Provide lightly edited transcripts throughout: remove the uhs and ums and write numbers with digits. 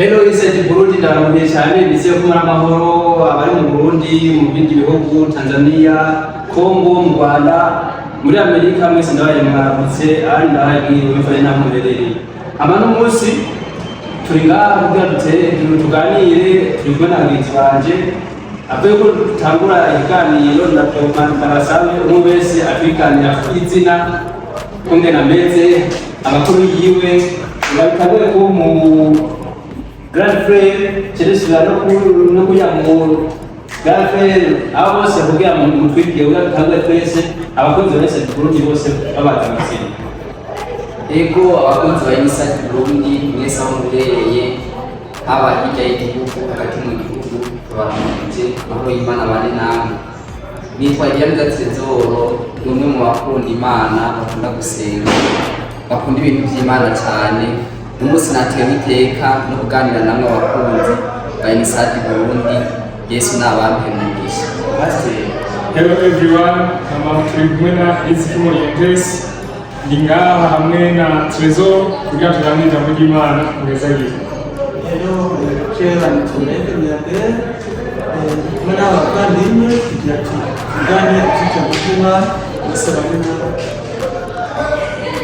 Hello Isaac Burundi ndaramye cyane bise ko amahoro abari mu Burundi mu bindi bihugu Tanzania Kongo mu Rwanda muri Amerika mwese ndabaye mwaramutse ari ndahagiye wimfanye namurerere amano munsi turi ngaha kugira tuganire turi kumwe n'abagenzi banje avuye ko tutangura ikiganiro ndabasaba umwe wese afikanira izina kunge nameze amakuru yiwe ndabitabuye ko mu Grand frère Cheresura no kuya mu Grand frère abo bose kugira mu twibye ugatanga twese abakozi bose Burundi bose babatamutse ego abakozi ba Isaac Burundi mwese aho murereye haba hirya y'igihugu hagati mu gihugu tubamuje aho Imana bane namwe nitwa Diana Trezoro umwe mu bakunda Imana bakunda gusenga bakunda ibintu by'Imana cyane umunsi natewe iteka no kuganira namwe abakunzi ba Isaac Burundi Yesu nabampe umugisha. Hello everyone, I'm Tribuna Isaac Morientes ngaha hamwe na Trezor kugira tuganire ijambo ry'Imana neza gihe. Hello, Chela Nitunete Nyade mwana abavandimwe kugira tuganire ijambo ry'Imana nasabana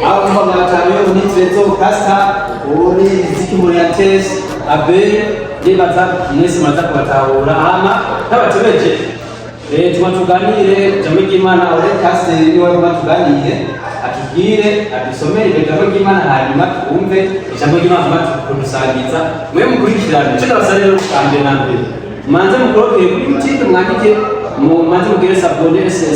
abo mbagatanye ni Trezor Pastor uri Isaac Morientes abe nibaza mwese maza kubatahura ama n'abatebeje tuganire ijambo ry'Imana uri Pastor ni wari batuganire atubwire adusomere ijambo ry'Imana hanyuma twumve ijambo ry'Imana tukurusangiza mwe mukurikirane cyo ndabasaba rero kandi nambe manze mukoroke kuri YouTube mwandike mu manze mugire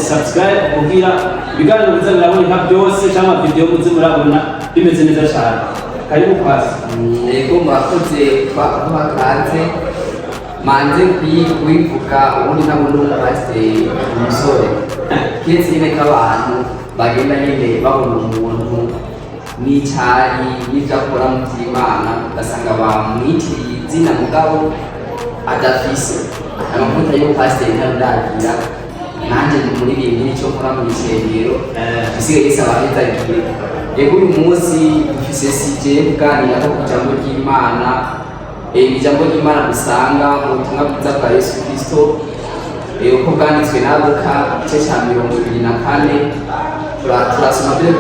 subscribe kugira biganiro bizabiraboneka byose cyangwa video muze murabona bimeze neza cyane karibu kwasi Ego mwakoze twakaze manze kwivuga ubundi nabona pastor umusore kenshi nyine k'abantu bagenda nyine babona umuntu n'icari n'ivyo mu by'Imana ugasanga bamwitiriye izina mugabo adafise amavuta yo pastor ntarandagira nanje muri bintu n'icyo nkora mu ishengero bisigaye gisaba hitagiye Ego uyu munsi dufise sije kuganira ko ijambo ry'Imana ijambo ry'Imana dusanga mu butumwa bwiza bwa Yesu Kristo uko bwanditswe na Luka igice cya 24 turasoma bire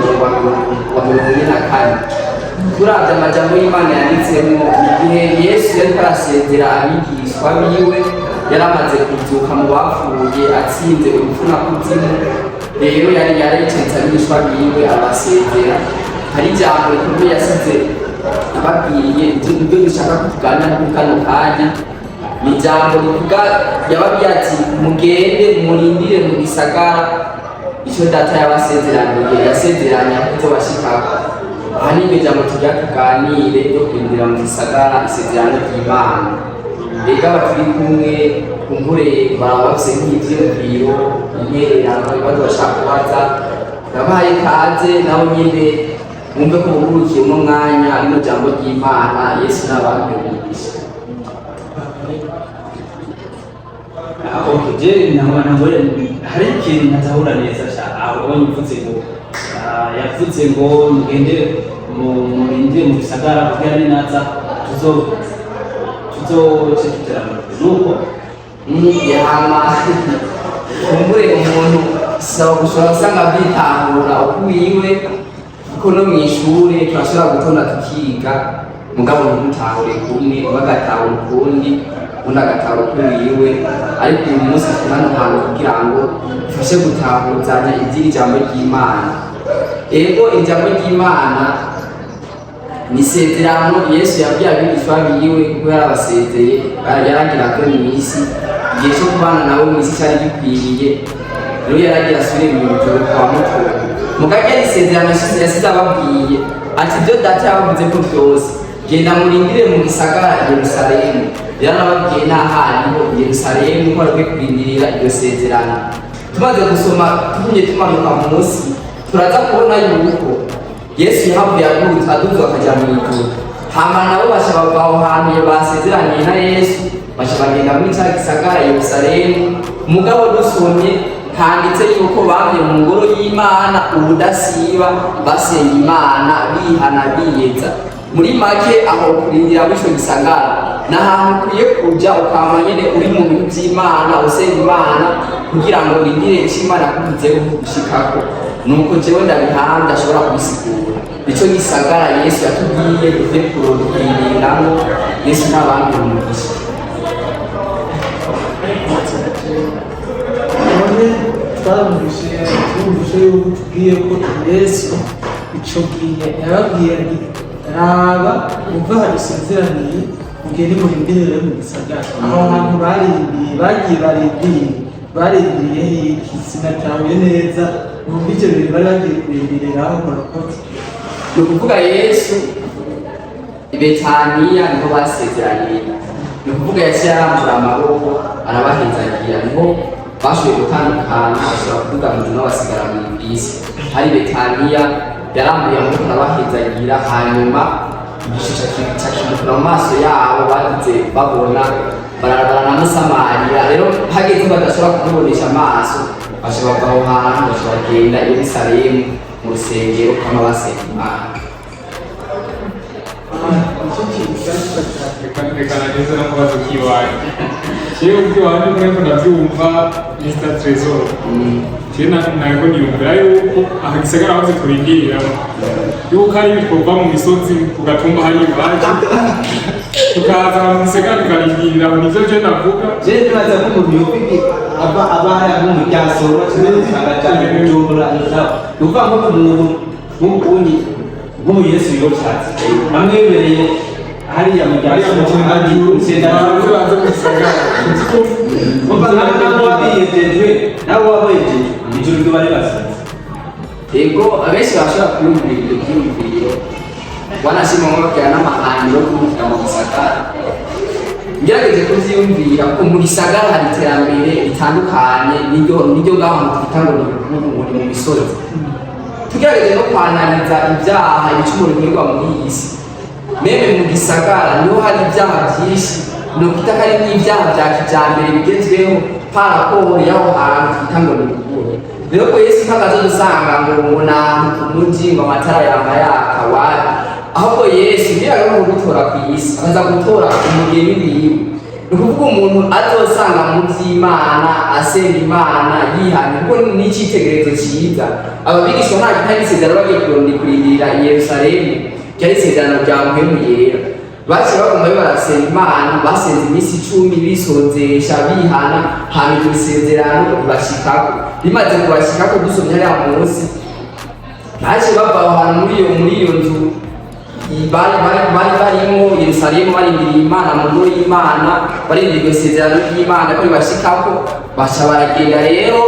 wa 24 turavye amajambo y'Imana yanditsemo igihe Yesu yari arasezera abigishwa biwe yaramaze kuzuka mu bapfuye atsinze urupfu na kuzimu rero yari yarayicitse abigishwa biwe abasezera hari ijambo rikomeye yasize ababwiye ibyo dushaka kuganira kuri kano kanya ni ijambo rivuga yababwiye ati mugende murindire mu gisagara icyo data yabasezeraniye yasezeranye kuko bashikako aha ni ijambo tujya tuganire ryo kurindira mu gisagara isezerano ry'Imana mbega baturi kumwe kumbure barabafise nk'ivyiyumviro intererano ibibazo bashaka kubaza nabahaye kaze nawe nyine mwumve ko bugurukiye uno mwanya rino jambo ry'Imana Yesu nabampe umugisha aho je nabona hari ikintu natahura neza cyane aho yavuze ngo mugende murindire mu gisagara kugira ni naza tuzoceterana nuko yama kumbure umuntu saba gushobora usanga byitahura ukwiwe kuko no mu ishuri turashobora gutonda tukiga mugabo ntutahure kumwe bagatahura ukundi undi agatahura ukwiwe ariko uyu munsi turi hano hantu kugira ngo dufashe gutahuzanya iby'ijambo ry'Imana. Ego ijambo ry'Imana ni isezerano Yesu yabwiye abigishwa biwe kuko yarabasezeye yaragira ko mu isi igihe cyo kubana nawe mu isi cyari gikwiriye rero yaragira asubire mu ijuru kwa mutura mugajya isezerano yasize ababwiye ati ibyo data yabavuze ko byose genda murindire mu gisagara Yerusalemu yaranababwiye n'ahandi ho Yerusalemu ko ari kurindirira iryo sezerano tumaze gusoma tugumye tumanuka mu munsi turaza kubona yuko Yesu yahavuye aduza akajya mu ijuru hama nabo basha bava aho hantu basezeraniye na Yesu basha bagenda muri cya gisagara Yerusalemu umugabo dusomye handitse yuko bamye mu ngoro y'Imana ubudasiba basenga Imana bihana biyeza muri make aho kurindira muri ico gisagara ni ahantu ukwiye kuja ukama nyene uri mu bintu vy'Imana usenga Imana kugira ngo urindire ico Imana yakugizeho gushikako nuko jewe ndabihamya ndashobora kubisigura ico gisagara Yesu yatubwiye duve kurindiramwo Yesu n'abandi umugisha none twumvise yuko tubwiye ko Yesu ico gihe yababwiye ati raba umva hadusezeraniye mugende murindire mu gisagara aho hantu barindiriye iki sinatahuye neza numva ivyo bintu bari bagiye kurindiriraho murakoze. ni ukuvuga Yesu i Betaniya niho basezeraniye ni ukuvuga yaciye arambura amaboko arabahezagira niho bashoboye gutandukana bashobora kuvuga ngo nabo basigara mu isi hari Betaniya yarambuye amaboko arabahezagira hanyuma igishusho cyakimukura mu maso yabo bagize babona baranamusamarira rero hageze badashobora kumubonesha amaso bashobora kuva aho hantu bashobora kugenda i Yerusalemu mu rusengero kama basenga Imana. reka nageze no kubaza kiwaye jewe ubwiwanje mureko ndavyumva Mr. Tresor jewe ntabwo niyumvira yuko aha gisagara aho zikurindiriramo yuko hari ibikorwa mu misozi ugatumba hari iwacu tukaza mu gisagara tukarindiriraho nivyo jewe navuga jewe nibaza ko umuntu yofike abaya nk'umuryansoro kimwe usanga cyane Bujumbura n'izabo ni ukuvuga ngo umuntu nk'ubundi nk'ubu Yesu yoshatse hamwe yemereye hariya mu ryansoro hari baze baze mu gisagara nabo wabiyejeje nabo wabejeje ijuru ryo bari basanze Ego abenshi bashobora kwiyumvira ibyo byiyumviro wanashima ngo bakira n'amahane yo kumufita mu gisagara ngerageje kuvyiyumvira ko mu gisagara hari iterambere ritandukanye n'iryo ngaho twita ngo ni ubukungu mu misozi tugerageje no kwananiza ibyaha ibicumuro bikorerwa muri iyi si meme mu gisagara niho hari ibyaha byinshi nokwita ko ari n'ibyaha bya kijambere bigezweho paraporo y'aho hantu twita ngo ni ubukungu rero ko Yesu ntagazo dusanga ngo n'ahantu ku muji ngo amatara yamba yaka wari ahubwo Yesu ntiyagomba gutora ku isi akaza gutora umugeni wiwe ni ukuvuga umuntu azosanga mu vy'Imana asenga Imana yihana kuko ni icitegererezo ciza ababigishwa nta isezerano bagiye kurindirira i Yerusalemu ryari isezerano rya mpwemu yera baciye bagomba barasenga Imana basenze iminsi 10 bisozesha bihana hanyuma isezerano bashikako bimaze kubashikako dusomye hariya munsi baciye bava ahantu muri iyo nzu bari barimo Yerusalemu barindiriye Imana mu ngoro y'Imana barindiriye isezerano ry'Imana ko bashikako baca baragenda rero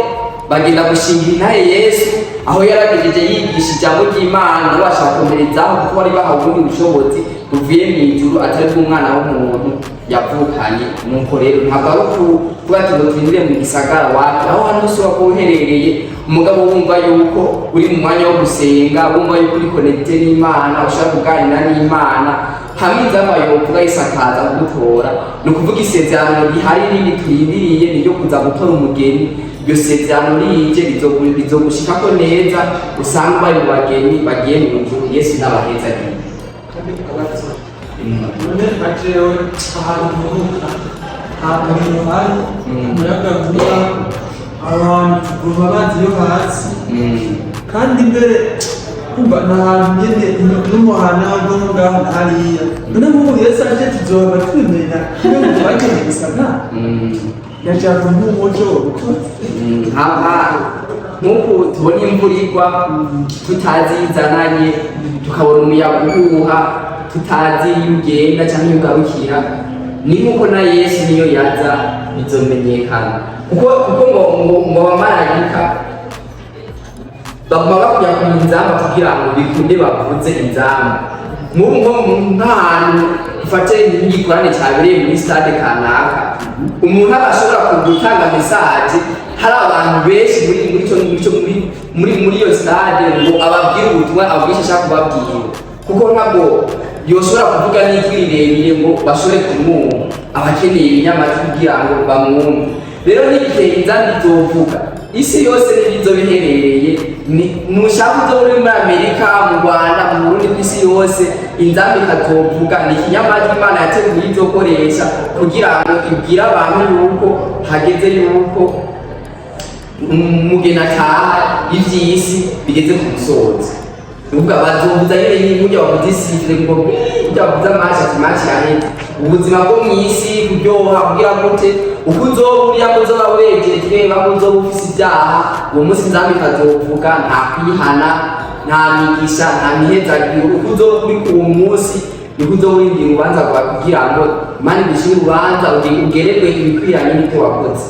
bagenda gushingira intahe Yesu aho yaragejeje yigisha ijambo ry'Imana bashaka komerezaho kuko bari bahawe ubundi bushobozi buvuye mu ijuru atari bw'umwana w'umuntu yavukanye nuko rero ntabwo ari kuba ngo twinjire mu gisagara wapi aho hantu hose waba uherereye umugabo wumva yuko uri mu mwanya wo gusenga wumva yuko uri connecte n'Imana ushaka kuganira n'Imana hamwe inzamayovuga isakaza kugutora ni ukuvuga isezerano rihari rindi turindiriye niryo kuza gutora umugeni iryo sezerano rije rizogushikako neza usanga bari mu bageni bagiye mu ijuru Yesu n'abaheza none bajewe ahantu muruka ahantu hari umuyaga vuba abantu tuguma amazi yo hasi kandi mbere kumva n'ahantu nyene n'umuhana wo ngaho hariya none nk'ubu Yesu aje tuzoba twimenya iyo bagiye gusana yashaka nk'umuco nk'uko tubona imvura igwa tutazizananye tukabona umuyaga uhuha tutazi iyo ugenda cyangwa iyo ugarukira ni nk'uko na Yesu niyo yaza bizomenyekana kuko ngo abamarayika baguma bakujya ku nzamba kugira ngo bikunde bavuze inzamba nk'ahantu ufate igikorane cyabereye muri stade kanaka umuntu ashobora gutanga mesaje hari abantu benshi muri iyo stade ngo ababwire ubutumwa ababwisha ashaka kubabwira kuko ntabwo yoshobora kuvuga n'ijwi rirerire ngo bashobore kumwumva abakeneye ibinyamajwi kugira ngo bamwumve rero n'igihe inzamba izovuga isi yose n'ibizo biherereye nushaka uzo uri muri Amerika mu Rwanda mu Burundi kw'isi yose inzambi ikatovuga ni ikinyamajwi Imana yateguye izokoresha kugira ngo ibwire abantu yuko hageze yuko umugeni ataha ivy'isi bigeze ku musozo. Nuvuga bazumbuza nyene n'ibyo bavuze isi ngo ibyo bavuze amashi yaheze ubuzima bwo mw'isi kuryoha kugira gute uko uzoburiya ngo uzoba wejeje bamwe uzoba ufise ibyaha uwo munsi nzambi ikazovuga nta kwihana nta migisha nta mihezagiro uko uzoba uri ku uwo munsi niko uzoba urindira urubanza rwawe kugira ngo Imana igushire urubanza ugererwe ibikwiranye n'ibyo wakoze.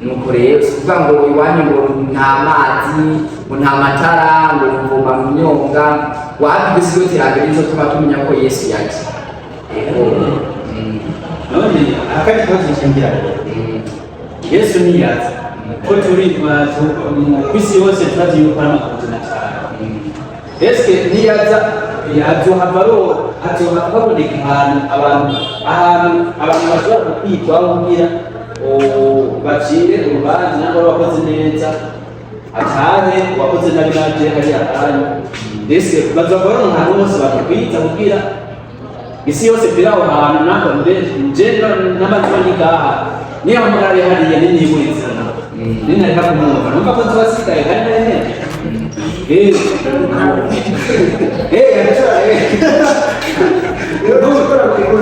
Nuko rero kuvuga ngo iwanyu ngo nta mazi ngo nta matara ngo muvoma mu myonga wabigisigo terambere nizo tuma tumenya ko Yesu yaje. none akandi kibazo cyingira Yesu niyaza ko turi kw'isi yose turazi yuko ari amakontinent eske niyaza haboneka abantu bashobora kwitwaho kugira bacire urubanza nabo bakoze neza atahe wakoze nabi naje hariya hanyu eske bazavora umuntu bose bakakwita kugira isi yose bira aho hantu nako nje n'amazina n'ingaha niyo murari hariya n'inyiburizana nina hakumumva numva ko twasikaye kandi nene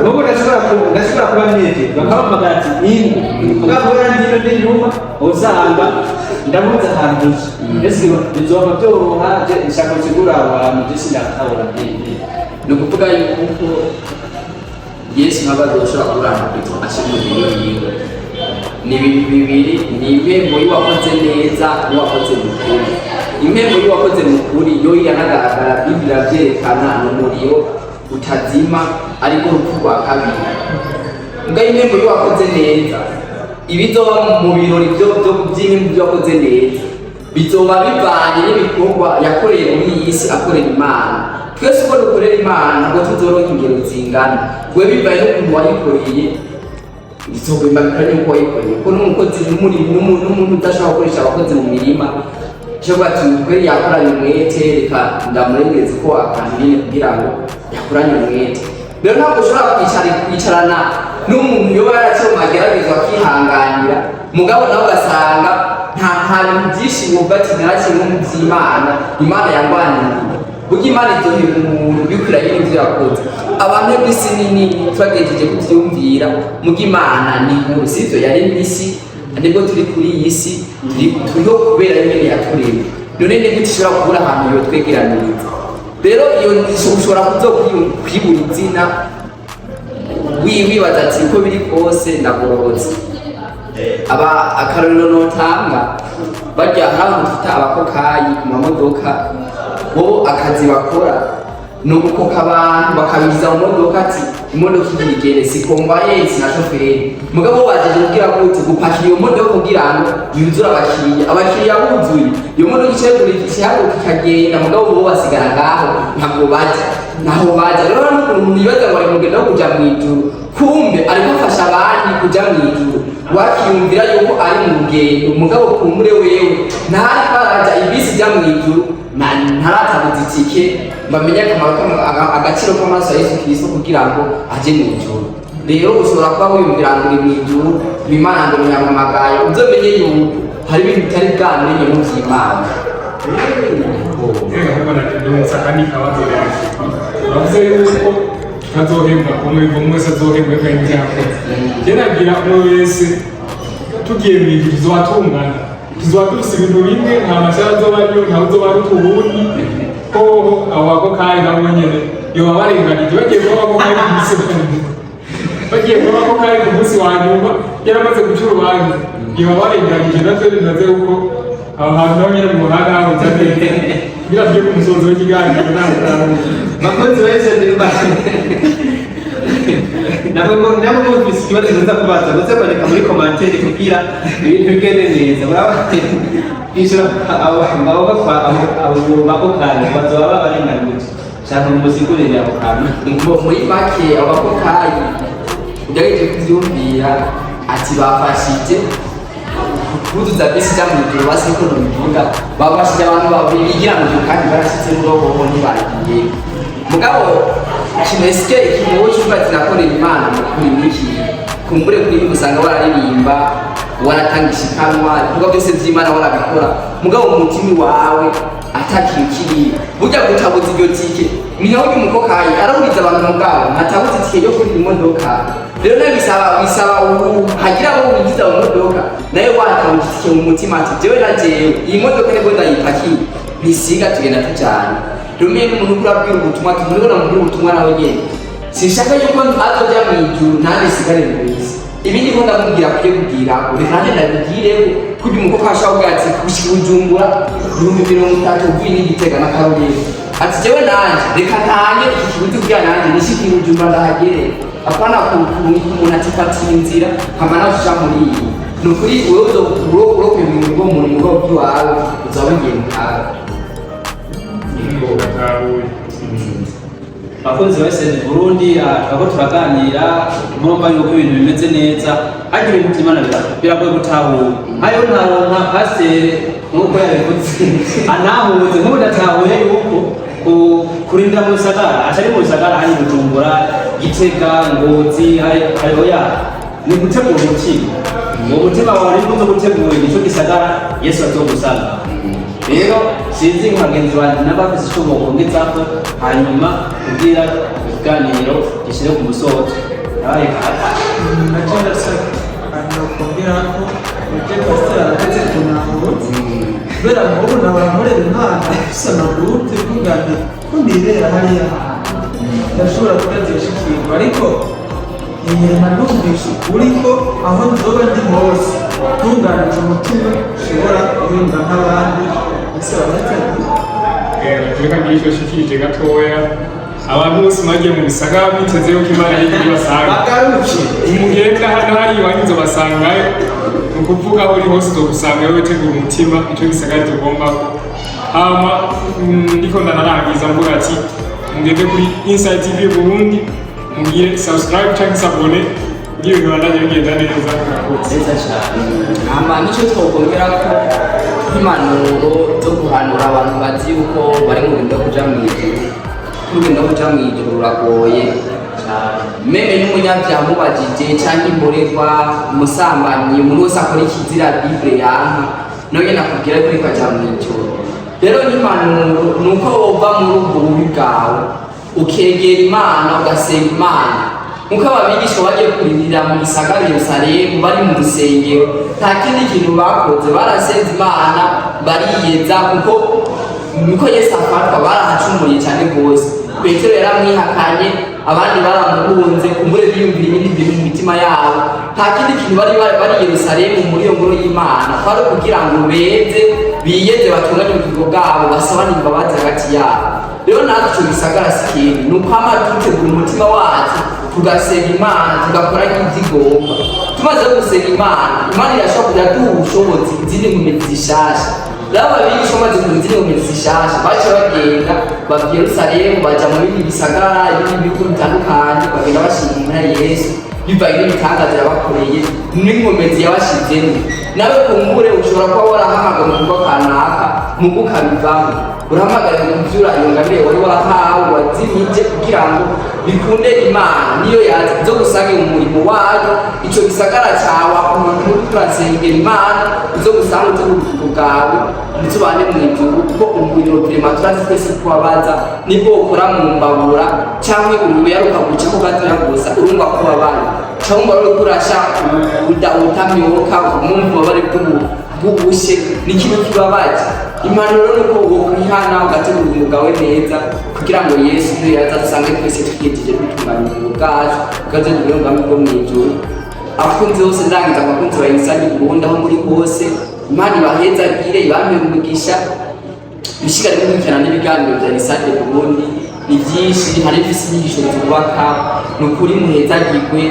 Bobo ndashobora kuba nete bakavuga ati ugahora ndino ndumva usanga ndamuza ahantu ese bizoba byoroha je nshaka kugura abantu je ndakabona no kuvuga yuko Yesu ntabazoshobora kurana kwito ashimwe yiwe ni ibintu bibiri ni impembo y'uwakoze neza n'uwakoze mukuri. Impembo y'uwakoze mukuri yo yanagaragara Biblia byerekana n'umuriro utazima ariko urupfu rwa kabiri. Mbwa impembo y'uwakoze neza ibizoba mu birori byo by'impembo y'uwakoze neza bizoba bivanye n'ibikorwa yakoreye muri iyi si akorera Imana. Twese uko dukorera Imana ntabwo tuzoronka ingero zingana we bivaye n'ukuntu wayikoreye izogwemba bikanye uko wayikoreye ko n'umukozi n'umuntu udashobora gukoresha abakozi mu mirima cyangwa ati kweri yakoranye umwete reka ndamurengeze ko akantu nyine kugira ngo yakoranye umwete. Rero ntabwo ushobora kwicarana n'umuntu yoba yaracyoma ageragezwa akihanganira mugabo nawe ugasanga nta bintu byinshi wumva ati narakimwe mu by'Imana Imana yangwaniriye burya Imana izohera umuntu bikwiranye n'ibyo yakoze. Abantu b'isi nini twagejeje kuvyumvira muga Imana ni inkuru sivyo yaremye isi nibwo turi kuri iyi si turiho kubera nyene yaturemye. None ni gute ushobora kubura ahantu yo twegeraniriza? Rero iyo ushobora kwibura izina wibaza ati uko biri kose ndagororotse. Akarorero notanga barya hari abantu twita abakokayi ku mamodoka bo akazi bakora no gukoka abantu bakabiza mu modoka ati imodoka igigere sikombaye na shoferi mugabo bajeje kugira ko gupakira iyo modoka kugira ngo yuzura abakiriya buzuye iyo modoka icegura ikihaguruka ikagenda mugabo bo basigara ngaho ntabwo naho baje. Rero n'umuntu yibaza ngo ari mugenda wo kuja mw'ijuru kumbe ariko afasha abandi kuja mw'ijuru wakiyumvira yuko ari mu rugendo mugabo kumure wewe ntari paraja ibisi jya mw'ijuru ntaratabuza itike bamenye akamaro agaciro k'amaraso ya Yesu Kristo kugira ngo aje mw'ijuru. Rero ushobora kuba wiyumvira ngo uri mw'ijuru Imana ngo nyamamagaye uzomenye yuko hari ibintu bitari bwamenye mu by'Imana. Bavuze yuko tazohembwa umwe wese azohembwa kandi yakoze. Nagira umwe wese tugiye mw'ijuru tuzatungana tuzoba dufise ibintu bimwe nta mashara azoba ariyo nta uzoba ari utubundi hoho abo bakokayi nabo nyene yoba barenganije bagiye kuba bakokayi ku munsi bagiye kuba bakokayi ku munsi wa nyuma yaramaze guca urubanza yoba barenganije natwe naze uko aho hantu naho nyene mu muhanda aho utabete kugira tujye ku musozo w'ikiganiro bakozi wese nabo mufise ikibazo nza kubaza ndetse kwandika muri commentaire kugira ibintu bigende neza ishura abo bakokayi bazoba barenganije cyane umusigurire abo kantu muri make abakokayi ugerageje kuvyumvira ati bafashije kuduza bisi ja mu ijuru basi ko no bivuga baba bashije abantu babiri bigira mu ijuru kandi barashitse mu robo ntibagiye mugabo kimesike ikimuwo cy'ubwati nakorera Imana mu kuri niki kumbure kuri usanga bararirimba waratangisha kanwa ibikorwa byose by'Imana warabikora mugabo umutima wawe atakikiri burya gutabuza iryo tike niho umukokayi araburiza abantu mugabo ntatabuza itike yo kuri imodoka rero nayo bisaba hagira abo winjiza mu modoka nayo watabuza itike mu mutima ati jewe na jewe iyi modoka nibwo ndayipakiye bisiga tugenda tujyana rero mwe n'umuntu kurabwira ubutumwa tumubona mu ubutumwa nawe nyene sinshaka yuko azoja mu ijuru nande sigare mu isi ibindi ko ndamubwira kuri kubwira urikanje ndabigire kujya umukoka ashaka ati kushika Bujumbura 30 uvuye n'Igitega na Karolina ati jewe nanje reka ntanye iki kibuzi kugira nanje nishiki Bujumbura ndahagere apana umuntu atipata inzira kama nashusha muri iyi nukuri wewe uzo ibintu ngo umuntu ngo bwawe uzabigiye mu kaga abakunzi ba SN Burundi twako turaganira murumva yuko ibintu bimeze neza hagira ibintu by'Imana biragoye gutahura hayo nta pasteur nkuko yabivuze anahuze nk'ubu ndatahuye yuko kurinda mu Gisagara atari mu Gisagara hari Bujumbura Gitega Ngozi hariho ya ni gutegura umutima uwo mutima wawe ni kuzo gutegura icyo Gisagara Yesu azogusanga rero sinzi nkagenzi wanjye n'abafise icyo bokongezako hanyuma kugira ikiganiro gishyire ku musozo nabaye nacyo ndasaba abantu bakongera ko ujye pasiteri aratetse ku ntango kubera ngo ubu nabaramurera Imana gusa nagurute kungana ko nibera hariya ndashobora kutazishikirwa ariko numvise ukuri ko aho nzoba ndi hose ntunganije umutima ushobora guhinga nk'abandi ese reka ngicyo shikirije gatoya abantu bose mwagiye mu Gisagara biteze yuko Imana yindi basanga umugenda hano hari iwanyu basangayo ni ukuvuga aho uri hose uzogusanga wowe tegura umutima icyo Gisagara tugomba hama ndiko ndanarangiza mvuga ati mugende kuri Inside TV Burundi mugire subscribe cyangwa sabone ngiye ibandanye bigenda neza neza cyane hama nicyo twokongera ko impanuro zo guhanura abantu bazi yuko bari mu bintu kuja mu ijuru urugendo kuja mu ijuru ruragoye meme n'umunyabyaha mubajije cyangwa imborerwa umusambanyi umuntu wese akora ikizira Bible yanka nawe nakubwira ko ikaja mu ijuru rero n'impanuro nuko wova muri ubwo bubi bwawe ukegera Imana ugasenga Imana nkuko ababigisha bagiye kurindirira mu Gisagara Yerusalemu bari mu rusengero nta kindi kintu bakoze barasenze Imana bariyeza kuko niko Yesu afatwa barahacumuye cyane rwose Petero yaramwihakanye abandi baramuhunze kumbure biyumvira ibindi bintu mu mitima yabo nta kindi kintu bari Yerusalemu muri iyo ngoro y'Imana kwari kugira ngo biyeze batunganye ubugingo bwabo basabane imbabazi hagati yabo rero natwe icyo Gisagara sikindi ni uko dutegura umutima wacu tugasenga Imana tugakora nk'ibyigomba tumaze gusenga Imana irashobora kugira duha ubushobozi izindi nkomezi zishasha rero ababigisha bamaze kugira izindi nkomezi zishasha baca bagenda bava i Yerusalemu baja mu bindi bisagara ibindi bihugu bitandukanye bagenda bashimira Yesu bivanye n'ibitangaza yabakoreye n'inkomezi yabashizemo nawe kumbure ushobora kuba warahamagara mu bigo kanaka mu ukabivamo urahamagara mu byura iyo ngabire wari warahawe wazimije kugira ngo bikunde Imana niyo yaza zo gusange mu murimo wayo icyo Gisagara cyawe umuntu urasengera Imana zo gusanga ubugingo bwawe ndetse ubane mu ijuru kuko umuriro prematura twese kubabaza nibwo ukora mu mbabura cyangwa urubuya rukaguca ko gatoya gusa urumva ko babana cyangwa rero kurasha utamyoka umwumva bari bw'ubushe n'ikintu kibabaje impanuro nuko wokwihana ugategura umugabo neza kugira ngo Yesu niyo yaza dusange twese twiyejeje gutunganya ubuzima bwacu ukaze kugira ngo amwe mu ijuru abakunzi bose ndangiza abakunzi ba Inside Burundi aho muri hose Imana ibahezagire ibampe umugisha bishigare gukurikirana n'ibiganiro bya Inside Burundi ni byinshi hari inyigisho zubaka ni ukuri muhezagirwe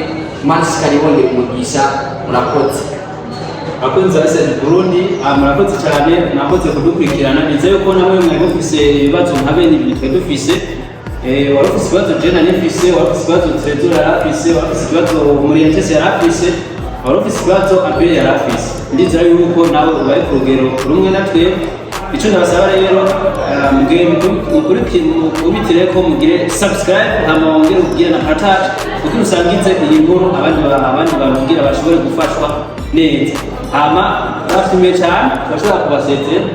Imana ishikare ibongera umugisha murakoze abakunzi ba SN Burundi murakoze cyane mwakoze kudukurikirana nizeye ko namwe mwari mufise ibibazo nka bene ibi twe dufise wari ufise ikibazo Jena nifise wari ufise ikibazo Trezor yarafise wari ufise ikibazo Murientese yarafise wari ufise ikibazo Abel yarafise ndizera yuko nawe ubaye ku rugero rumwe na twe. Icyo ndabasaba rero mukubitire ko mugire subscribe hama wongere ugire na partage kuko usangize iyi nkuru abandi bantu kugira bashobore gufashwa neza. Hama bashimiye cyane, turashobora kubasezera.